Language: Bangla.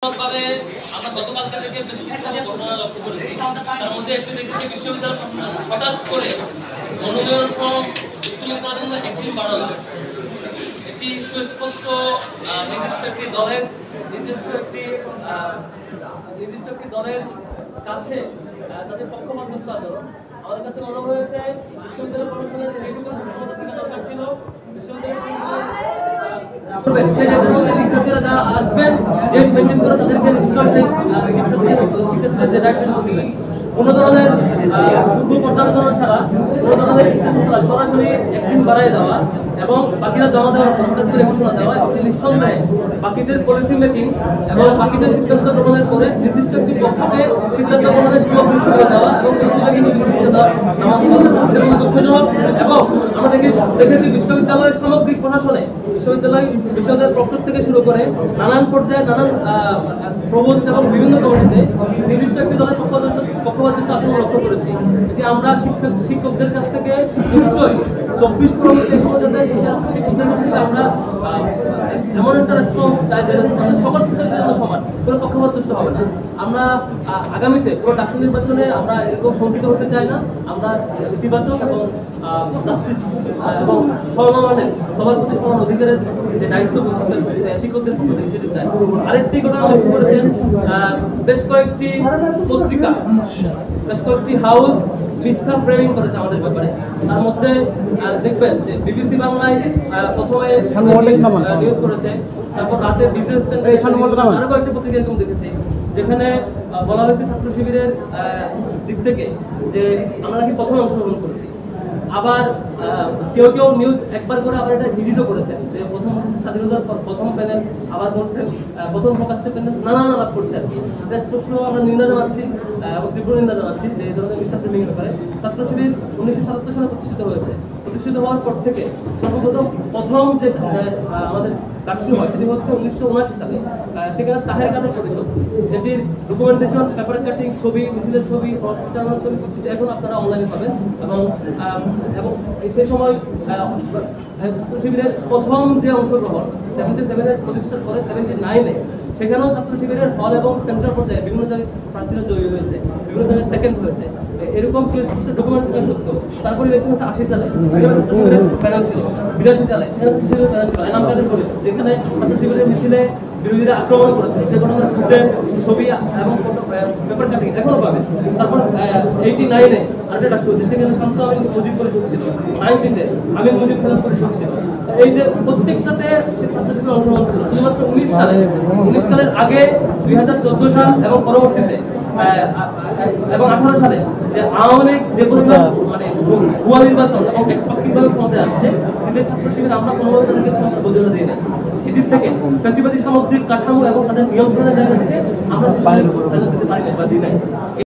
আমরা গতকালকে থেকে বেশ কিছু ঘটনা লক্ষ্য করেছি। তার মধ্যে একটি দেখেছি বিশ্ববিদ্যালয় হঠাৎ করে মনোনয়ন ফর্ম উত্তোলন করার জন্য একদিন বাড়ানো। এটি সুস্পষ্ট নির্দিষ্ট একটি দলের কাছে তাদের পক্ষপাতদুষ্ট আচরণ। আমাদের কাছে মনে হয়েছে বিশ্ববিদ্যালয় প্রশাসনের যেটুকু সক্ষমতা থাকা দরকার ছিল, শিক্ষার্থীরা যারা আসবেন ডেট মেনটেন করে তাদেরকে নিশ্চয়ই শিক্ষার্থীদের যে দায়িত্ব দিলেন কোনো ধরনের পূর্ব পর্যালোচনা ছাড়া কোনো ধরনের সরাসরি একদিন বাড়াই দেওয়া এবং বাকিরা জমা দেওয়ার পদ্ধতির ঘোষণা দেওয়া এবং নিঃসন্দেহে বাকিদের পলিসি মেকিং এবং বাকিদের সিদ্ধান্ত গ্রহণের পরে নির্দিষ্ট একটি পক্ষকে সিদ্ধান্ত গ্রহণের সুযোগ দৃষ্টি করে দেওয়া এবং পলিসি মেকিং দৃষ্টি দেওয়া আমাদের দুঃখজনক। এবং আমরা দেখেছি বিশ্ববিদ্যালয়ের সামগ্রিক প্রশাসনে বিশ্ববিদ্যালয়ের প্রক্টর থেকে শুরু করে নানান পর্যায়ে নানান প্রভোস্ট এবং বিভিন্ন কমিটিতে নির্দিষ্ট একটি দলের পক্ষপাতদুষ্ট আচরণ লক্ষ্য করেছি। এটি আমরা শিক্ষকদের কাছ থেকে নিশ্চয়ই 24 পরবর্তী সমাজে শিক্ষকদের কাছ থেকে আমরা এমন একটা রেসপন্স চাই যে সকল শিক্ষার্থীদের জন্য সমান, কোনো পক্ষপাতদুষ্ট হবে না। আমরা আগামীতে পুরো ডাকসু নির্বাচনে আমরা এরকম শঙ্কিত হতে চাই না। আমরা ইতিবাচক এবং জাস্টিস এবং সমমানের সবার প্রতি সমান অধিকারের যে দায়িত্ব শিক্ষকদের প্রতি সেটি চাই। আরেকটি ঘটনা লক্ষ্য করেছেন, বেশ কয়েকটি পত্রিকা বেশ কয়েকটি হাউস মিথ্যা ফ্রেমিং করেছে আমাদের ব্যাপারে। তার মধ্যে দেখবেন যে বিবিসি বাংলায় প্রথমে নিউজ করেছে, তারপর রাতে বিজনেস আরো কয়েকটি পত্রিকা এরকম দেখেছি যেখানে বলা হয়েছে ছাত্র শিবিরের দিক থেকে যে আমরা নাকি প্রথমে অংশগ্রহণ করেছি। আবার কেউ নিউজ একবার করে আবার এটা এডিটও করেছেন যে প্রথম স্বাধীনতার প্রথম প্যানেল, আবার বলছেন প্রথম প্রকাশ্য প্যানেল, নানান আলাপ করছে আর কি। প্রশ্ন আমরা নিন্দা জানাচ্ছি এবং তীব্র নিন্দা জানাচ্ছি যে এই ধরনের মিথ্যা ফ্রেমিং এর ব্যাপারে। ছাত্র শিবির 1977 সালে প্রতিষ্ঠিত হয়েছে। প্রতিষ্ঠিত হওয়ার পর থেকে প্রথম যে আমাদের ডাকসু হয় সেটি হচ্ছে 1979 সালে। সেখানে তাহের কাদের পরিষদ, যেটির ডকুমেন্টেশন, পেপার কাটিং, ছবি, মিছিলের ছবি, ছবি সবকিছু এখন আপনারা অনলাইনে পাবেন। এবং সেই সময় শিবিরের প্রথম যে অংশগ্রহণ 77-এর প্রতিষ্ঠার পরে 79-এ সেখানেও ছাত্র শিবিরের হল এবং সেন্টার পর্যায়ে বিভিন্ন জায়গায় প্রার্থীরা জয়ী হয়েছে, বিভিন্ন জায়গায় সেকেন্ড হয়েছে। এরকম ডকুমেন্ট সত্য। তারপরে ইলেকশন হচ্ছে 80 সালে, সেখানে প্যানেল ছিল। 82 সালে সেখানে প্যানেল ছিল এনাম কাদের পরিষদ, যেখানে ছাত্র শিবিরের মিছিলে বিরোধীরা আক্রমণ করেছে। সে ঘটনার ফুটেজ, ছবি এবং পেপার কাটিং এখনো পাবে। তারপর 89-এ আরেকটা ডাকসু হচ্ছে, সেখানে শান্ত আমিন মুজিব পরিষদ ছিল। 90-তে আমিন মুজিব খেলার পরিষদ ছিল। এই যে প্রত্যেকটাতে ছাত্র শিবির অংশগ্রহণ ছিল। শুধুমাত্র 19 সালের আগে 2014 সাল এবং পরবর্তীতে এবং 18 সালে যে আওয়ামী লীগ যে পরিমাণ মানে ভুয়া নির্বাচন এবং একপাক্ষিকভাবে ক্ষমতায় আসছে, কিন্তু ছাত্র শিবির আমরা কোনোভাবে তাদেরকে বোঝাতে দিই না। এদিক থেকে ফ্যাসিবাদী সামগ্রিক কাঠামো এবং তাদের নিয়ন্ত্রণের জায়গা থেকে আমরা দিতে পারি না বা দিই নাই।